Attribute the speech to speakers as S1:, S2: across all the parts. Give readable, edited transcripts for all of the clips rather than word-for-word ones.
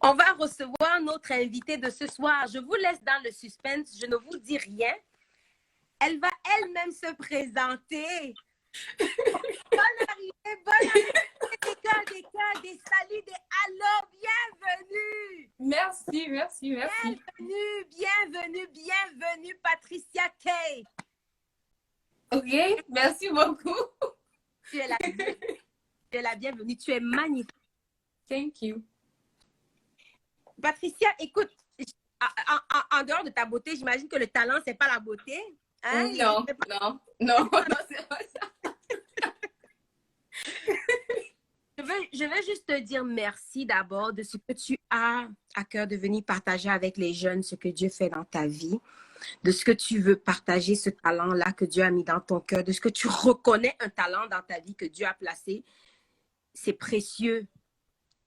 S1: On va recevoir notre invitée de ce soir. Je vous laisse dans le suspense. Je ne vous dis rien. Elle va elle-même se présenter. Bonne arrivée, des cœurs, des saluts, des allô, bienvenue.
S2: Merci.
S1: Bienvenue, Patricia Kay.
S2: Ok, merci beaucoup.
S1: Tu es la bienvenue. Tu es magnifique.
S2: Thank you.
S1: Patricia, écoute, en dehors de ta beauté, j'imagine que le talent, c'est pas la beauté. Hein?
S2: Non, c'est pas ça.
S1: Je veux juste te dire merci d'abord de ce que tu as à cœur de venir partager avec les jeunes, ce que Dieu fait dans ta vie, de ce que tu veux partager, ce talent-là que Dieu a mis dans ton cœur, de ce que tu reconnais un talent dans ta vie que Dieu a placé. C'est précieux.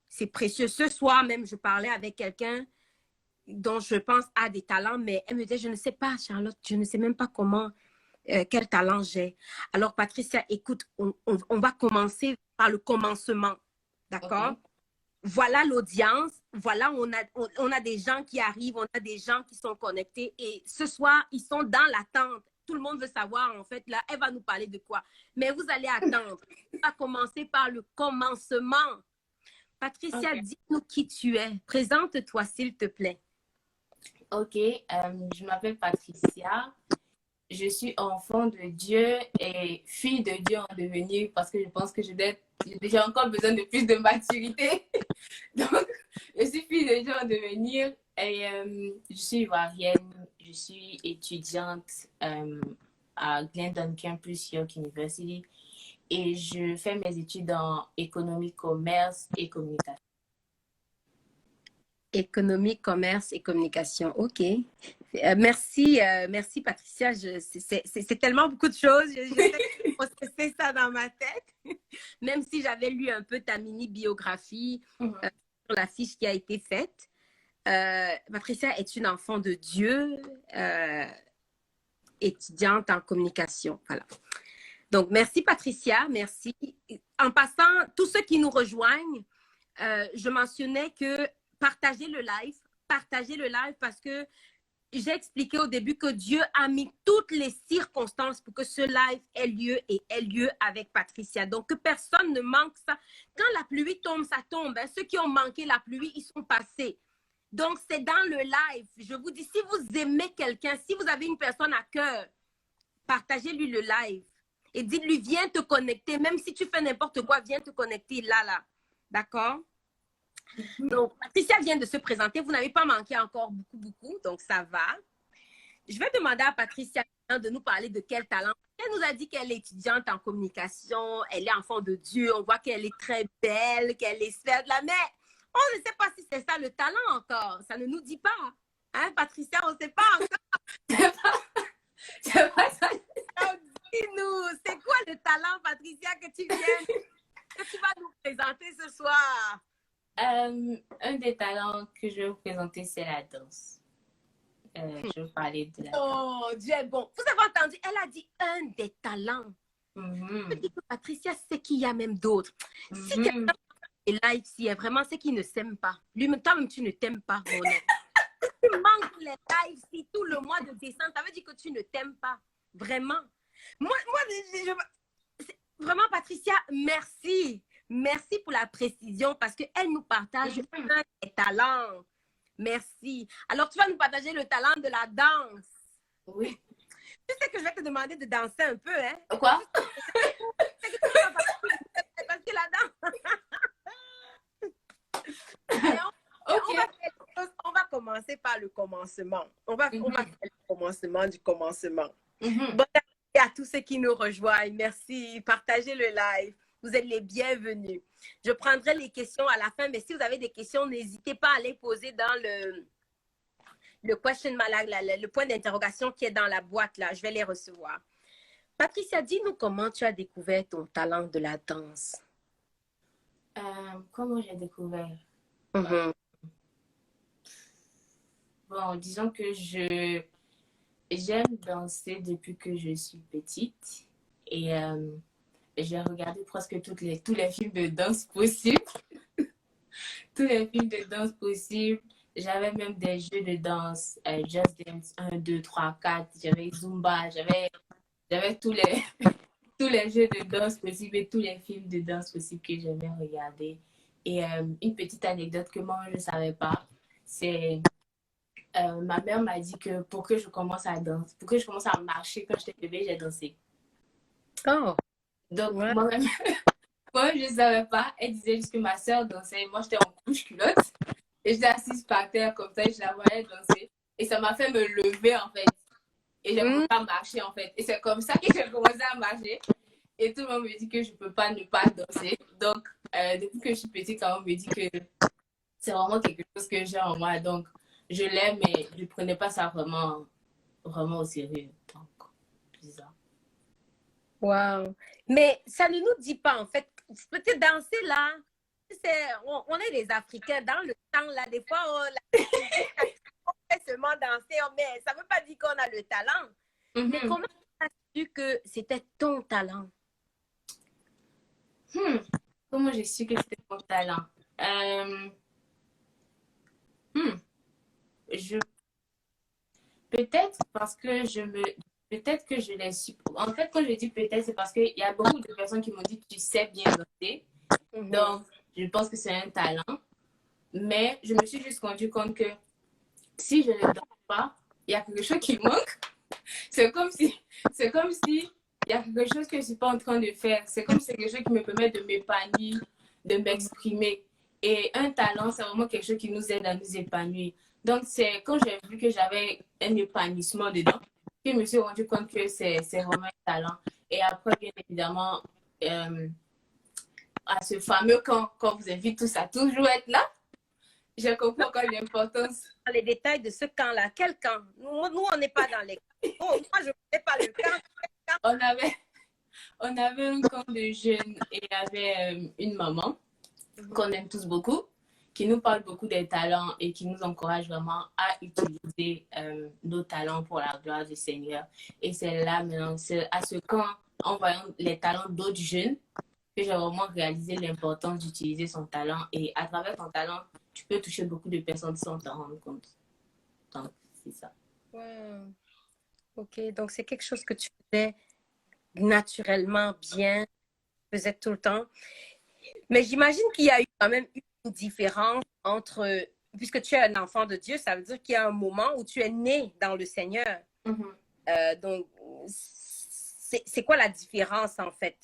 S1: C'est précieux. Ce soir même, je parlais avec quelqu'un dont je pense a des talents, mais elle me disait, je ne sais pas, Charlotte, je ne sais même pas comment, quel talent j'ai. Alors, Patricia, écoute, on va commencer par le commencement, d'accord? Okay. Voilà l'audience, voilà, on a des gens qui arrivent, on a des gens qui sont connectés et ce soir, ils sont dans l'attente. Tout le monde veut savoir, en fait, là, elle va nous parler de quoi. Mais vous allez attendre. On va commencer par le commencement. Patricia, okay. Dis-nous qui tu es. Présente-toi, s'il te plaît.
S2: Ok, je m'appelle Patricia. Je suis enfant de Dieu et fille de Dieu en devenir parce que je pense que j'ai encore besoin de plus de maturité. Donc, je suis fille de Dieu en devenir et je suis ivoirienne. Je suis étudiante à Glendon Campus York University et je fais mes études en économie, commerce et communication.
S1: Économie, commerce et communication. OK. Merci Patricia. C'est tellement beaucoup de choses. J'essaie de processer ça dans ma tête. Même si j'avais lu un peu ta mini-biographie sur la fiche qui a été faite. Patricia est une enfant de Dieu, étudiante en communication. Voilà. Donc, merci Patricia. Merci. En passant, tous ceux qui nous rejoignent, je mentionnais que partagez le live parce que j'ai expliqué au début que Dieu a mis toutes les circonstances pour que ce live ait lieu avec Patricia. Donc, que personne ne manque ça. Quand la pluie tombe, ça tombe. Hein. Ceux qui ont manqué la pluie, ils sont passés. Donc, c'est dans le live. Je vous dis, si vous aimez quelqu'un, si vous avez une personne à cœur, partagez-lui le live et dites-lui, viens te connecter. Même si tu fais n'importe quoi, viens te connecter là. D'accord? Donc, Patricia vient de se présenter. Vous n'avez pas manqué encore beaucoup, donc ça va. Je vais demander à Patricia de nous parler de quel talent. Elle nous a dit qu'elle est étudiante en communication, elle est enfant de Dieu, on voit qu'elle est très belle, qu'elle est sphère de la mer. On ne sait pas si c'est ça le talent encore. Ça ne nous dit pas. Hein, Patricia, on ne sait pas encore.
S2: C'est pas ça.
S1: Dis-nous, c'est quoi le talent, Patricia, que tu vas nous présenter ce soir?
S2: Un des talents que je vais vous présenter, c'est la danse. Je vais vous parler de la danse.
S1: Oh, Dieu est bon. Vous avez entendu, elle a dit un des talents. Je dis que Patricia sait qu'il y a même d'autres. Si quelqu'un est là ici, vraiment, c'est qu'il ne s'aime pas. Lui-même, toi-même, tu ne t'aimes pas, mon ami. Si tu manques les lives ici tout le mois de décembre, ça veut dire que tu ne t'aimes pas. Vraiment. Moi vraiment, Patricia, merci. Merci pour la précision parce qu'elle nous partage un des talents. Merci. Alors, tu vas nous partager le talent de la danse.
S2: Oui.
S1: Tu sais que je vais te demander de danser un peu, hein?
S2: Quoi?
S1: Parce que la danse... On va commencer par le commencement. On va faire le commencement du commencement. Bonne année à tous ceux qui nous rejoignent. Merci. Partagez le live. Vous êtes les bienvenus. Je prendrai les questions à la fin, mais si vous avez des questions, n'hésitez pas à les poser dans le question mark, le point d'interrogation qui est dans la boîte là. Je vais les recevoir. Patricia, dis-nous comment tu as découvert ton talent de la danse.
S2: Comment j'ai découvert? Bon, disons que j'aime danser depuis que je suis petite et j'ai regardé presque tous les films de danse possibles. tous les films de danse possibles. J'avais même des jeux de danse, Just Dance 1, 2, 3, 4. J'avais Zumba, j'avais tous les jeux de danse possibles et tous les films de danse possibles que j'aimais regarder. Et une petite anecdote que moi, je ne savais pas, c'est ma mère m'a dit que pour que je commence à danser, pour que je commence à marcher quand j'étais bébé, j'ai dansé.
S1: Oh,
S2: Donc,
S1: ouais.
S2: moi-même, moi, je ne savais pas. Elle disait juste que ma soeur dansait. Et moi, j'étais en couche-culotte. Et j'étais assise par terre comme ça et je la voyais danser. Et ça m'a fait me lever, en fait. Et j'ai commencé à marcher, en fait. Et c'est comme ça que j'ai commencé à marcher. Et tout le monde me dit que je ne peux pas ne pas danser. Donc, depuis que je suis petite, quand on me dit que c'est vraiment quelque chose que j'ai en moi. Donc, je l'aime, mais je ne prenais pas ça vraiment, vraiment au sérieux. Donc, c'est ça.
S1: Wow. Mais ça ne nous dit pas, en fait, peut-être danser là, on est les Africains. Dans le temps, là, des fois, on fait seulement danser, mais ça ne veut pas dire qu'on a le talent. Mais comment tu as su que c'était ton talent?
S2: Comment j'ai su que c'était mon talent? Je Peut-être parce que peut-être que je l'ai su. En fait, quand je dis peut-être, c'est parce qu'il y a beaucoup de personnes qui m'ont dit que tu sais bien danser. Donc, je pense que c'est un talent. Mais je me suis juste rendu compte que si je ne danse pas, il y a quelque chose qui manque. C'est comme si il y a quelque chose que je ne suis pas en train de faire. C'est comme si c'est quelque chose qui me permet de m'épanouir, de m'exprimer. Et un talent, c'est vraiment quelque chose qui nous aide à nous épanouir. Donc, c'est quand j'ai vu que j'avais un épanouissement dedans, que je me suis rendu compte que c'est vraiment un talent. Et après, bien évidemment, à ce fameux camp, quand vous invite tous à toujours être là, j'ai compris encore l'importance.
S1: Dans les détails de ce camp-là. Quel camp? Nous, on n'est pas dans les camps. Oh, moi, je ne connais pas le camp.
S2: On avait un camp de jeunes et il y avait une maman qu'on aime tous beaucoup, qui nous parle beaucoup des talents et qui nous encourage vraiment à utiliser nos talents pour la gloire du Seigneur. Et c'est là maintenant, c'est à ce camp, en voyant les talents d'autres jeunes, que j'ai vraiment réalisé l'importance d'utiliser son talent. Et à travers ton talent, tu peux toucher beaucoup de personnes sans t'en rendre compte. Donc, c'est ça.
S1: Wow. OK, donc c'est quelque chose que tu faisais naturellement bien, tu faisais tout le temps. Mais j'imagine qu'il y a eu quand même une différence entre, puisque tu es un enfant de Dieu, ça veut dire qu'il y a un moment où tu es né dans le Seigneur. Donc, c'est quoi la différence en fait?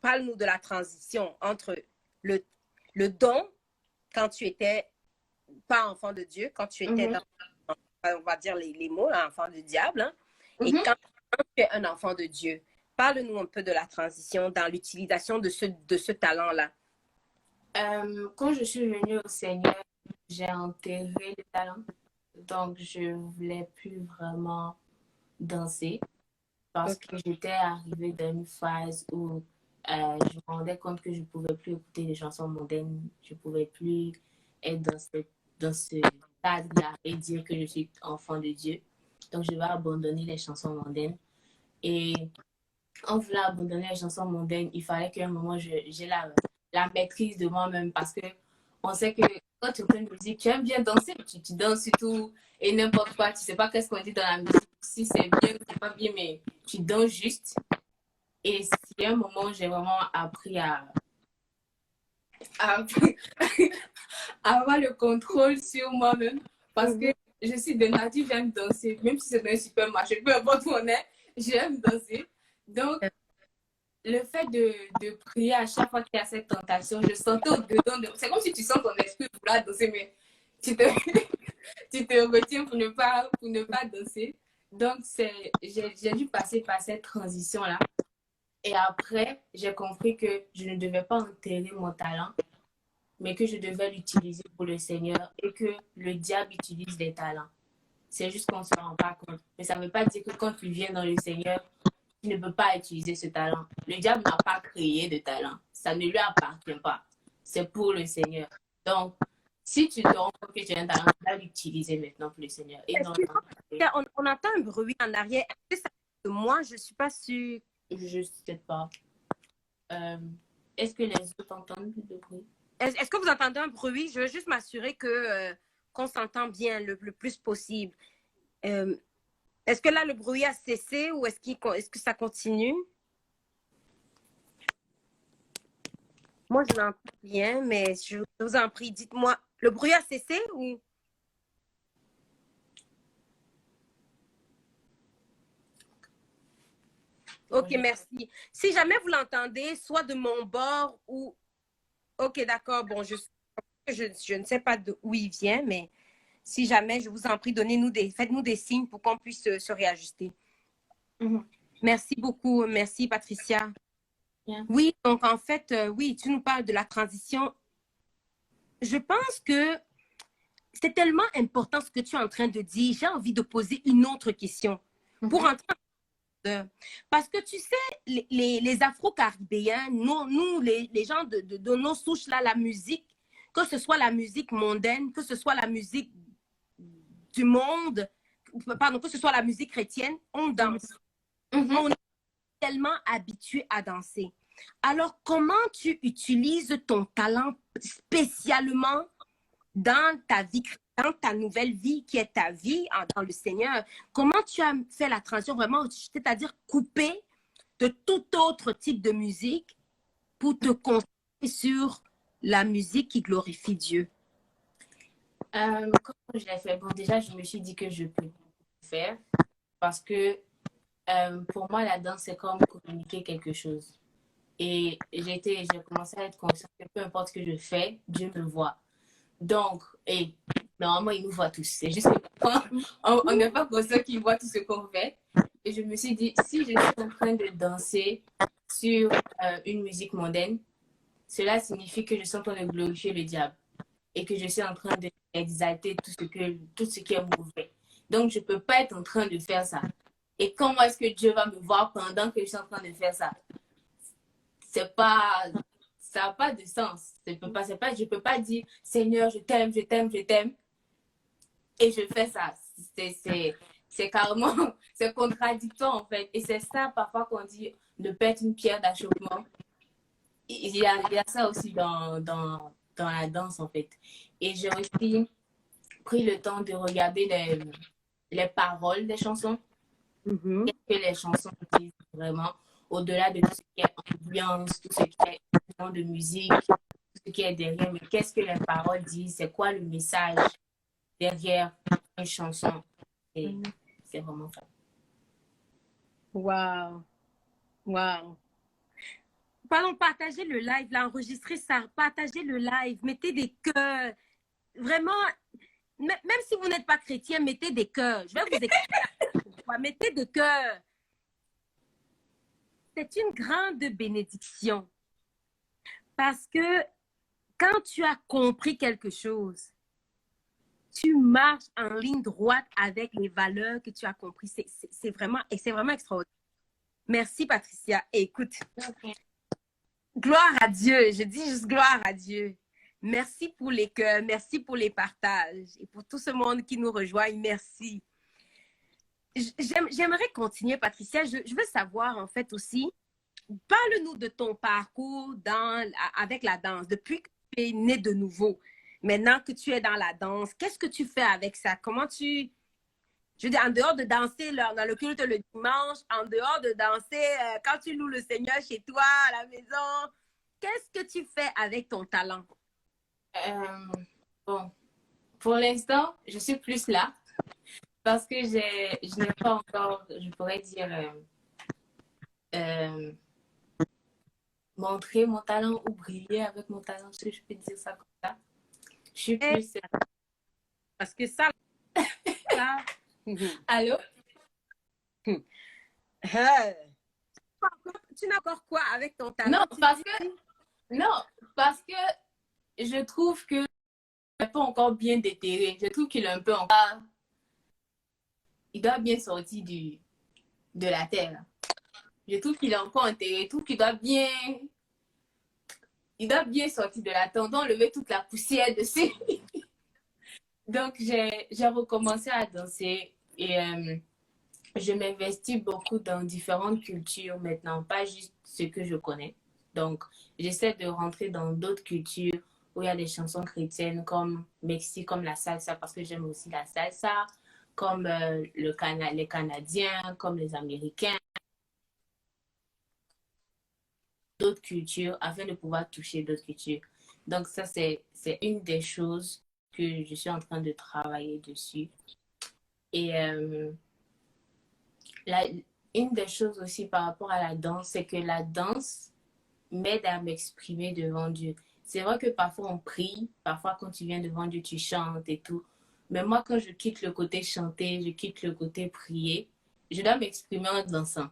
S1: Parle-nous de la transition entre le don quand tu étais pas enfant de Dieu, quand tu étais dans, on va dire les mots, là, enfant du diable, hein, et quand tu es un enfant de Dieu. Parle-nous un peu de la transition dans l'utilisation de ce talent-là.
S2: Quand je suis venue au Seigneur, j'ai enterré le talent. Donc, je ne voulais plus vraiment danser parce que j'étais arrivée dans une phase où je me rendais compte que je ne pouvais plus écouter des chansons mondaines. Je ne pouvais plus être dans ce cadre-là et dire que je suis enfant de Dieu. Donc, je vais abandonner les chansons mondaines. Et en voulant abandonner les chansons mondaines, il fallait qu'à un moment, j'ai la maîtrise de moi-même parce que on sait que quand tu écoutes une musique, tu aimes bien danser, tu danses sur tout et n'importe quoi. Tu sais pas qu'est-ce qu'on dit dans la musique, si c'est bien ou c'est pas bien, mais tu danses juste. Et c'est un moment où j'ai vraiment appris à avoir le contrôle sur moi-même parce que je suis de nature, j'aime danser, même si c'est dans un supermarché, peu importe où on est, j'aime danser. Donc, le fait de prier à chaque fois qu'il y a cette tentation, je sentais au-dedans de... C'est comme si tu sens ton esprit vouloir danser, mais tu te, tu te retiens pour ne pas danser. Donc, j'ai dû passer par cette transition-là. Et après, j'ai compris que je ne devais pas enterrer mon talent, mais que je devais l'utiliser pour le Seigneur et que le diable utilise les talents. C'est juste qu'on ne se rend pas compte. Mais ça ne veut pas dire que quand tu viens dans le Seigneur, tu ne peux pas utiliser ce talent. Le diable n'a pas créé de talent. Ça ne lui appartient pas. C'est pour le Seigneur. Donc, si tu te rends compte que tu as un talent, tu vas l'utiliser maintenant pour le Seigneur. Et non,
S1: on entend un bruit en arrière. Est-ce que ça que moi, je ne suis pas sûre?
S2: je ne sais pas. Est-ce que les autres entendent le bruit?
S1: Est-ce que vous entendez un bruit? Je veux juste m'assurer qu'on s'entend bien le plus possible. Euh, Est-ce que là, le bruit a cessé ou est-ce que ça continue? Moi, je n'entends rien, mais je vous en prie, dites-moi, le bruit a cessé ou? Ok, merci. Si jamais vous l'entendez, soit de mon bord ou... Ok, d'accord, bon, je ne sais pas d'où il vient, mais si jamais, je vous en prie, faites-nous des signes pour qu'on puisse se réajuster. Merci beaucoup. Merci, Patricia.
S2: Bien.
S1: Oui, donc en fait, oui, tu nous parles de la transition. Je pense que c'est tellement important ce que tu es en train de dire. J'ai envie de poser une autre question pour entrer parce que tu sais, les Afro-Caribéens, nous les gens de nos souches, là, la musique, que ce soit la musique mondaine, que ce soit la musique du monde, pardon, que ce soit la musique chrétienne, on danse. On est tellement habitué à danser. Alors, comment tu utilises ton talent spécialement dans ta vie, dans ta nouvelle vie qui est ta vie dans le Seigneur? Comment tu as fait la transition vraiment, c'est-à-dire couper de tout autre type de musique pour te concentrer sur la musique qui glorifie Dieu?
S2: Comment je l'ai fait? Bon, déjà, je me suis dit que je peux le faire parce que pour moi, la danse, c'est comme communiquer quelque chose. Et j'ai commencé à être consciente que peu importe ce que je fais, Dieu me voit. Donc, et normalement, il nous voit tous. C'est juste que on n'est pas conscient qu'il voit tout ce qu'on fait. Et je me suis dit, si je suis en train de danser sur une musique mondaine, cela signifie que je suis en train de glorifier le diable et que je suis en train d'exalter tout ce qui est mauvais. Donc, je ne peux pas être en train de faire ça. Et comment est-ce que Dieu va me voir pendant que je suis en train de faire ça? C'est pas, ça n'a pas de sens. Je peux pas dire, Seigneur, je t'aime, je t'aime, je t'aime, et je fais ça. C'est carrément, c'est contradictoire en fait. Et c'est ça parfois qu'on dit, ne pas être une pierre d'achoppement. Il y a ça aussi dans la danse en fait. Et j'ai aussi pris le temps de regarder les paroles des chansons. Qu'est-ce que les chansons disent vraiment, au-delà de tout ce qui est ambiance, tout ce qui est de musique, tout ce qui est derrière, mais qu'est-ce que les paroles disent, c'est quoi le message derrière une chanson. Et c'est vraiment ça.
S1: Wow. Wow. Pardon, partagez le live, là, enregistrez ça, partagez le live, mettez des cœurs. Vraiment, même si vous n'êtes pas chrétien, mettez des cœurs. Je vais vous expliquer. Mettez des cœurs. C'est une grande bénédiction. Parce que quand tu as compris quelque chose, tu marches en ligne droite avec les valeurs que tu as compris. C'est vraiment extraordinaire. Merci, Patricia. Écoute, gloire à Dieu. Je dis juste gloire à Dieu. Merci pour les cœurs, merci pour les partages et pour tout ce monde qui nous rejoint. Merci. J'aimerais continuer, Patricia. Je veux savoir, en fait, aussi, parle-nous de ton parcours avec la danse. Depuis que tu es né de nouveau, maintenant que tu es dans la danse, qu'est-ce que tu fais avec ça? Je veux dire, en dehors de danser dans le culte le dimanche, en dehors de danser quand tu loues le Seigneur chez toi, à la maison, qu'est-ce que tu fais avec ton talent?
S2: Bon, pour l'instant, je suis plus là parce que je n'ai pas encore, je pourrais dire, montrer mon talent ou briller avec mon talent, si je peux dire ça comme ça. Je suis plus...
S1: Parce que ça...
S2: Allô?
S1: Tu n'as encore quoi avec ton talent?
S2: Non, parce que je trouve que n'est pas encore bien déterré. Je trouve qu'il est un peu encore... Il doit bien sortir de la terre. Je trouve qu'il est encore enterré. Je trouve qu'il doit bien... Il doit bien sortir de la terre. On doit enlever toute la poussière dessus. Donc, j'ai recommencé à danser et je m'investis beaucoup dans différentes cultures maintenant, pas juste ce que je connais. Donc, j'essaie de rentrer dans d'autres cultures où il y a des chansons chrétiennes comme Mexique, comme la salsa, parce que j'aime aussi la salsa, comme les Canadiens, comme les Américains, d'autres cultures, afin de pouvoir toucher d'autres cultures. Donc ça, c'est une des choses que je suis en train de travailler dessus. Et la, une des choses aussi par rapport à la danse, c'est que la danse m'aide à m'exprimer devant Dieu. C'est vrai que parfois on prie, parfois quand tu viens devant Dieu, tu chantes et tout. Mais moi, quand je quitte le côté chanter, je quitte le côté prier, je dois m'exprimer en dansant.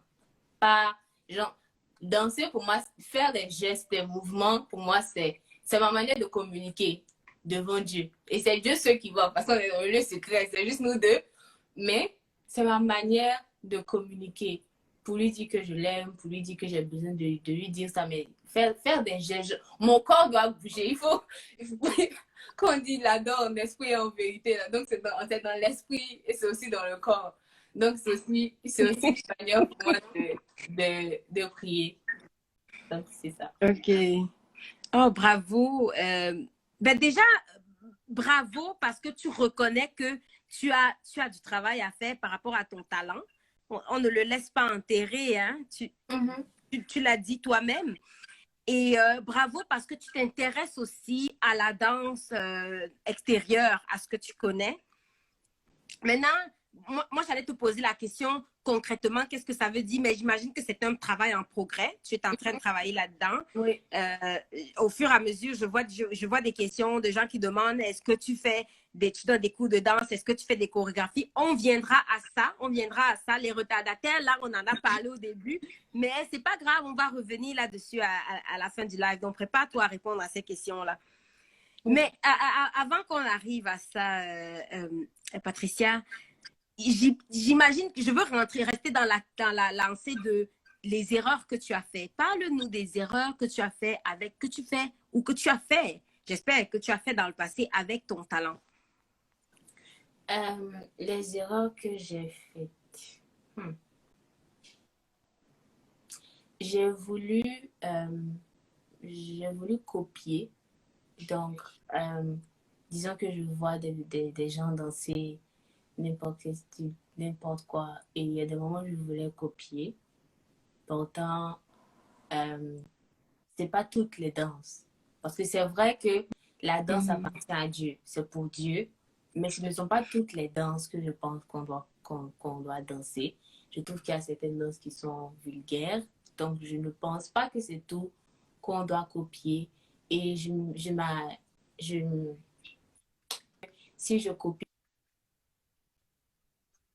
S2: Pas, genre, danser pour moi, faire des gestes, des mouvements, pour moi, c'est ma manière de communiquer devant Dieu. Et c'est Dieu seul qui voit, parce qu'on est dans le lieu secret, c'est juste nous deux. Mais c'est ma manière de communiquer pour lui dire que je l'aime, pour lui dire que j'ai besoin de lui dire ça, mais faire des gestes. Mon corps doit bouger. Il faut qu'on dit là-dedans en esprit et en vérité. Là. Donc, c'est dans l'esprit et c'est aussi dans le corps. Donc, c'est aussi une manière pour moi de prier. Donc, c'est ça.
S1: OK. Oh, bravo. Ben déjà, bravo parce que tu reconnais que tu as du travail à faire par rapport à ton talent. On ne le laisse pas enterrer, hein? Tu l'as dit toi-même. Et bravo parce que tu t'intéresses aussi à la danse extérieure, à ce que tu connais. Maintenant, moi j'allais te poser la question concrètement, qu'est-ce que ça veut dire? Mais j'imagine que c'est un travail en progrès. Tu es en train de travailler là-dedans.
S2: Oui.
S1: Au fur et à mesure, je vois des questions de gens qui demandent est-ce que tu donnes des cours de danse? Est-ce que tu fais des chorégraphies? On viendra à ça. Les retardataires, là, on en a parlé au début, mais c'est pas grave, on va revenir là-dessus à la fin du live. Donc, prépare-toi à répondre à ces questions-là. Mais avant qu'on arrive à ça, Patricia, j'imagine que je veux rester dans la lancée de les erreurs que tu as fait. Parle-nous des erreurs que tu as fait que tu fais ou que tu as fait. J'espère que tu as fait dans le passé avec ton talent.
S2: Les erreurs que j'ai faites. J'ai voulu copier. Donc, disons que je vois des gens danser n'importe quel style, n'importe quoi. Et il y a des moments où je voulais copier. Pourtant, c'est pas toutes les danses. Parce que c'est vrai que la danse appartient à Dieu. C'est pour Dieu. Mais ce ne sont pas toutes les danses que je pense qu'on doit danser. Je trouve qu'il y a certaines danses qui sont vulgaires. Donc, je ne pense pas que c'est tout qu'on doit copier. Et si je copie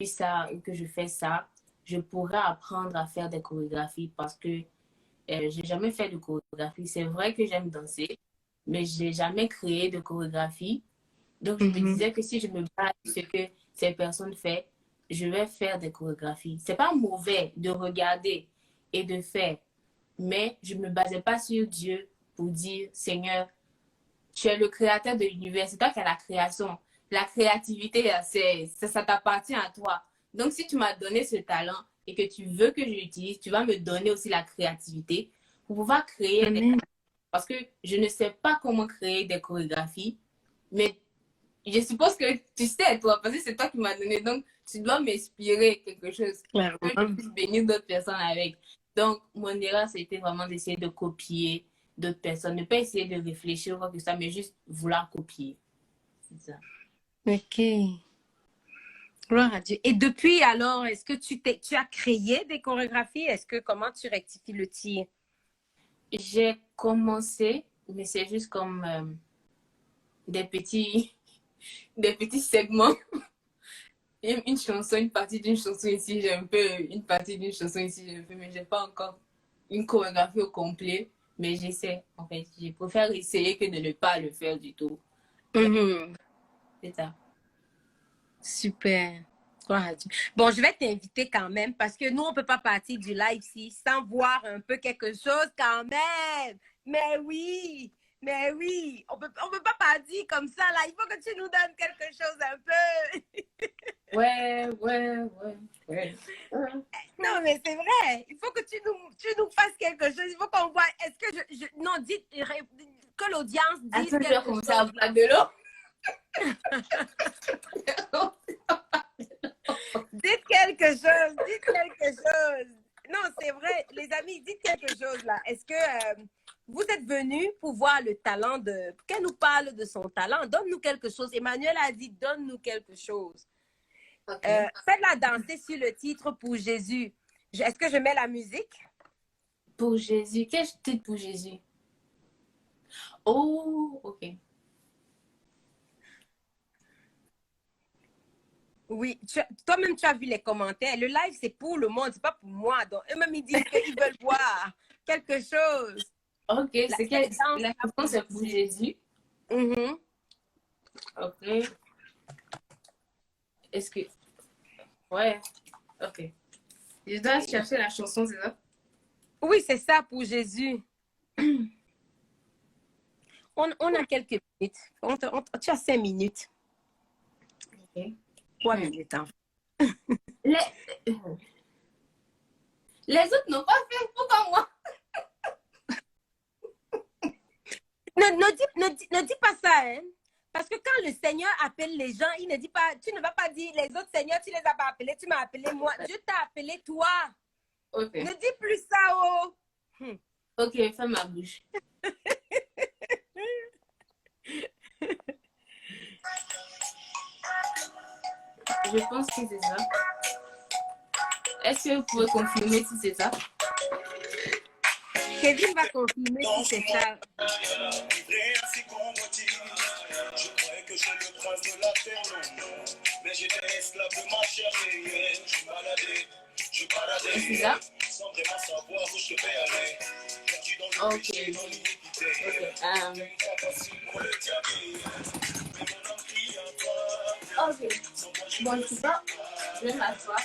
S2: ça ou que je fais ça, je pourrais apprendre à faire des chorégraphies parce que j'ai jamais fait de chorégraphie. C'est vrai que j'aime danser, mais j'ai jamais créé de chorégraphie. Donc, je me disais que si je me base sur ce que ces personnes font, je vais faire des chorégraphies. C'est pas mauvais de regarder et de faire, mais je ne me basais pas sur Dieu pour dire, Seigneur, tu es le créateur de l'univers, c'est toi qui as la création. La créativité, ça t'appartient à toi. Donc, si tu m'as donné ce talent et que tu veux que je l'utilise, tu vas me donner aussi la créativité pour pouvoir créer des... Parce que je ne sais pas comment créer des chorégraphies, mais je suppose que tu sais, toi, parce que c'est toi qui m'as donné. Donc, tu dois m'inspirer quelque chose que je puisse bénir d'autres personnes avec. Donc, mon erreur, c'était vraiment d'essayer de copier d'autres personnes. Ne pas essayer de réfléchir ou quoi que ça, mais juste vouloir copier. C'est ça.
S1: OK. Gloire à Dieu. Et depuis, alors, est-ce que tu as créé des chorégraphies? Comment tu rectifies le tir?
S2: J'ai commencé, mais c'est juste comme des petits segments. Une chanson, une partie d'une chanson ici, j'ai un peu, une partie d'une chanson ici, j'ai un peu, mais j'ai pas encore une chorégraphie au complet, mais j'essaie, en fait. Je préfère essayer que de ne pas le faire du tout. C'est ça.
S1: Super. Gloire à Dieu. Bon, je vais t'inviter quand même parce que nous, on ne peut pas partir du live ici sans voir un peu quelque chose quand même. Mais oui, on peut pas partir comme ça là. Il faut que tu nous donnes quelque chose un peu.
S2: Ouais.
S1: Non, mais c'est vrai. Il faut que tu nous fasses quelque chose. Il faut qu'on voit. Est-ce que non, dites que l'audience dise
S2: Attends, je vais
S1: quelque
S2: commencer à
S1: chose.
S2: boire de l'eau.
S1: Dites quelque chose, dites quelque chose. Non, c'est vrai, les amis, dites quelque chose là. Est-ce que vous êtes venus pour voir le talent de... Qu'elle nous parle de son talent. Donne-nous quelque chose. Emmanuel a dit, donne-nous quelque chose.
S2: Okay.
S1: Faites-la danser sur le titre pour Jésus. Est-ce que je mets la musique?
S2: Pour Jésus. Quel titre pour Jésus? Oh, ok.
S1: Oui, toi-même, tu as vu les commentaires. Le live, c'est pour le monde, c'est pas pour moi. Donc, eux-mêmes, ils disent qu'ils veulent voir quelque chose.
S2: Ok, c'est quelle
S1: danse,
S2: la chanson, c'est pour Jésus.
S1: Mhm.
S2: Ok. Est-ce que... Ouais, ok. Je dois chercher la chanson, c'est ça?
S1: Oui, c'est ça pour Jésus. On a quelques minutes. Tu as 5 minutes.
S2: Ok.
S1: 3 minutes. Hein.
S2: Les... Les autres n'ont pas fait. Pourquoi moi?
S1: Ne dis pas ça, hein? Parce que quand le Seigneur appelle les gens, il ne dit pas, tu ne vas pas dire les autres seigneurs, tu ne les as pas appelés, tu m'as appelé moi. Dieu t'a appelé toi.
S2: Ok.
S1: Ne dis plus ça, oh.
S2: Ok, fais ma bouche. Je pense que c'est ça. Est-ce que vous pouvez confirmer si c'est ça?
S1: Kevin va confirmer si c'est ça.
S3: Je croyais que je le prince de la terre, non. Mais j'étais esclave de ma chair, je baladais, sans vraiment savoir où je devais aller. Perdu dans le péché, dans l'iniquité.
S2: Ok. Bon, je sais pas. Je vais m'asseoir.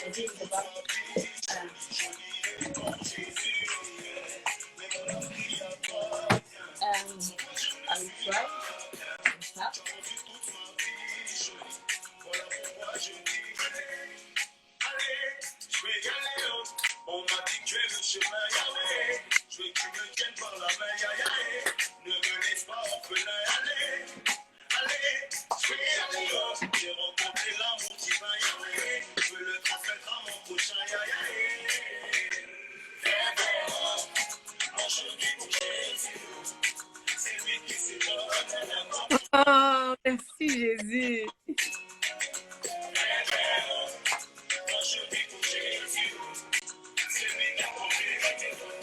S2: Je sais pas. I will try. Ça.
S3: On m'a dit que tu es le chemin, Yahweh. Je veux que tu me tiennes par la main, Yahweh. Ne me laisse pas orphelin, allez. Allez, je vais aller là. J'ai rencontré l'amour divin, Yahweh. Je veux le transmettre à mon prochain, Yahweh. Aujourd'hui pour Jésus, c'est lui qui s'est donné.
S1: Oh, merci Jésus.
S3: Aujourd'hui pour Jésus, c'est lui qui a compris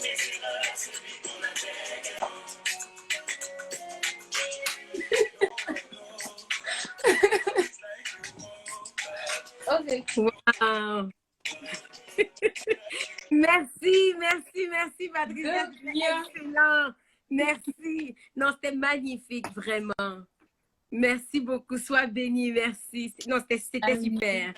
S3: mes erreurs, c'est lui qu'on appelle.
S2: Ok.
S1: Wow. Merci, Patricia. Excellent. Merci. Non, c'était magnifique, vraiment. Merci beaucoup. Sois béni. Merci. Non, c'était super.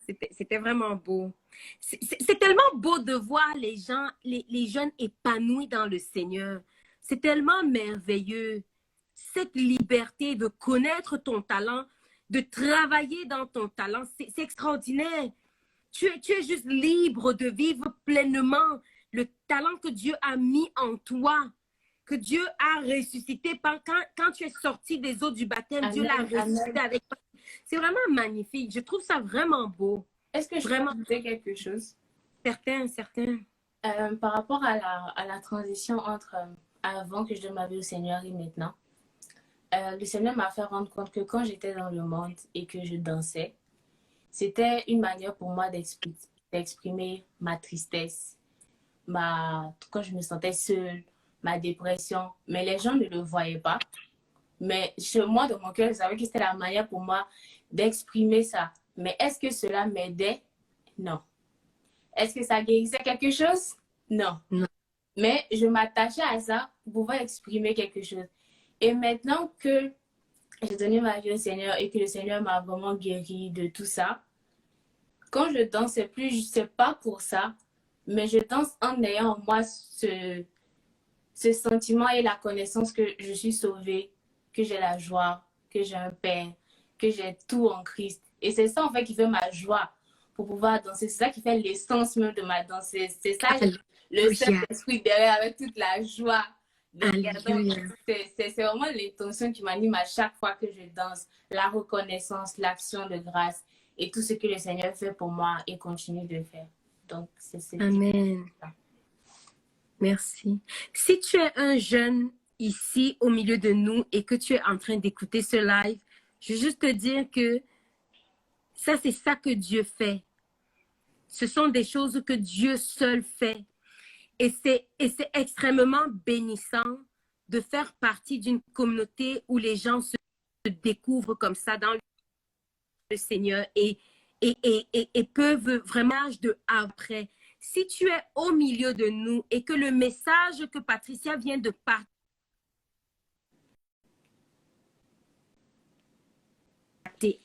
S1: C'était vraiment beau. C'est tellement beau de voir les gens, les jeunes épanouis dans le Seigneur. C'est tellement merveilleux. Cette liberté de connaître ton talent, de travailler dans ton talent, c'est extraordinaire. Tu es juste libre de vivre pleinement le talent que Dieu a mis en toi, que Dieu a ressuscité. Quand tu es sorti des eaux du baptême, Dieu l'a ressuscité avec toi. C'est vraiment magnifique. Je trouve ça vraiment beau.
S2: Est-ce que je peux ajouter quelque chose?
S1: Certains.
S2: Par rapport à la transition entre avant que je donne ma vie au Seigneur et maintenant, le Seigneur m'a fait rendre compte que quand j'étais dans le monde et que je dansais, c'était une manière pour moi d'exprimer ma tristesse, quand je me sentais seule, ma dépression. Mais les gens ne le voyaient pas. Mais chez moi, dans mon cœur, je savais que c'était la manière pour moi d'exprimer ça. Mais est-ce que cela m'aidait? Non. Est-ce que ça guérissait quelque chose? Non.
S1: Non.
S2: Mais je m'attachais à ça pour pouvoir exprimer quelque chose. Et maintenant que j'ai donné ma vie au Seigneur et que le Seigneur m'a vraiment guéri de tout ça, quand je danse, c'est pas pour ça, mais je danse en ayant en moi ce sentiment et la connaissance que je suis sauvée, que j'ai la joie, que j'ai un Père, que j'ai tout en Christ. Et c'est ça, en fait, qui fait ma joie pour pouvoir danser. C'est ça qui fait l'essence même de ma danse. C'est ça, le Saint-Esprit derrière avec toute la joie. Donc,
S1: Alléluia.
S2: c'est vraiment l'intention qui m'anime à chaque fois que je danse, la reconnaissance, l'action de grâce et tout ce que le Seigneur fait pour moi et continue de faire. Donc, c'est ce type
S1: Amen.
S2: de ça.
S1: Merci. Si tu es un jeune ici au milieu de nous et que tu es en train d'écouter ce live, je veux juste te dire que ça, c'est ça que Dieu fait. Ce sont des choses que Dieu seul fait. Et c'est extrêmement bénissant de faire partie d'une communauté où les gens se découvrent comme ça dans le Seigneur et peuvent vraiment de après. Si tu es au milieu de nous et que le message que Patricia vient de partager,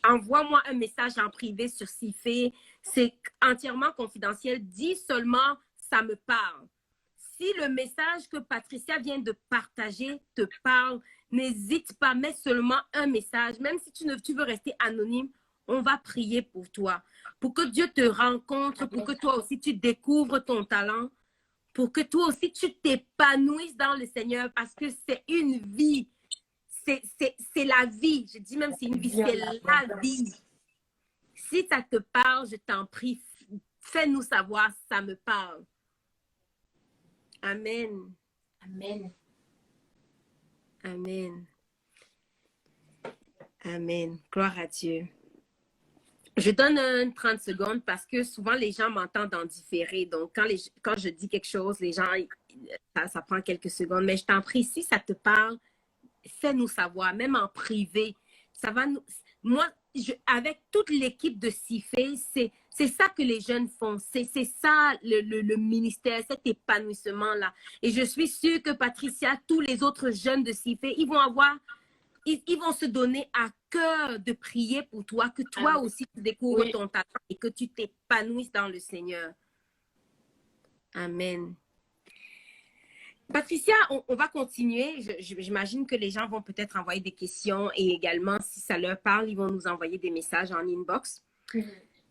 S1: envoie-moi un message en privé sur Cifé. C'est entièrement confidentiel. Dis seulement, ça me parle. Si le message que Patricia vient de partager te parle, n'hésite pas, mets seulement un message. Même si tu veux rester anonyme, on va prier pour toi. Pour que Dieu te rencontre, pour que toi aussi tu découvres ton talent, pour que toi aussi tu t'épanouisses dans le Seigneur parce que c'est une vie. C'est la vie. Je dis même c'est une vie, c'est la vie. Si ça te parle, je t'en prie, fais-nous savoir si ça me parle. Amen.
S2: Amen.
S1: Amen. Amen. Gloire à Dieu. Je donne 30 secondes parce que souvent les gens m'entendent en différé. Donc, quand je dis quelque chose, les gens, ça prend quelques secondes. Mais je t'en prie, si ça te parle, fais-nous savoir, même en privé. Ça va nous... Moi, avec toute l'équipe de Cifé, c'est ça que les jeunes font. C'est ça le ministère, cet épanouissement-là. Et je suis sûre que Patricia, tous les autres jeunes de Cifé, ils vont se donner à cœur de prier pour toi, que toi
S2: Amen.
S1: aussi tu découvres
S2: Oui.
S1: ton talent et que tu t'épanouisses dans le Seigneur. Amen. Patricia, on va continuer. J'imagine que les gens vont peut-être envoyer des questions et également, si ça leur parle, ils vont nous envoyer des messages en inbox.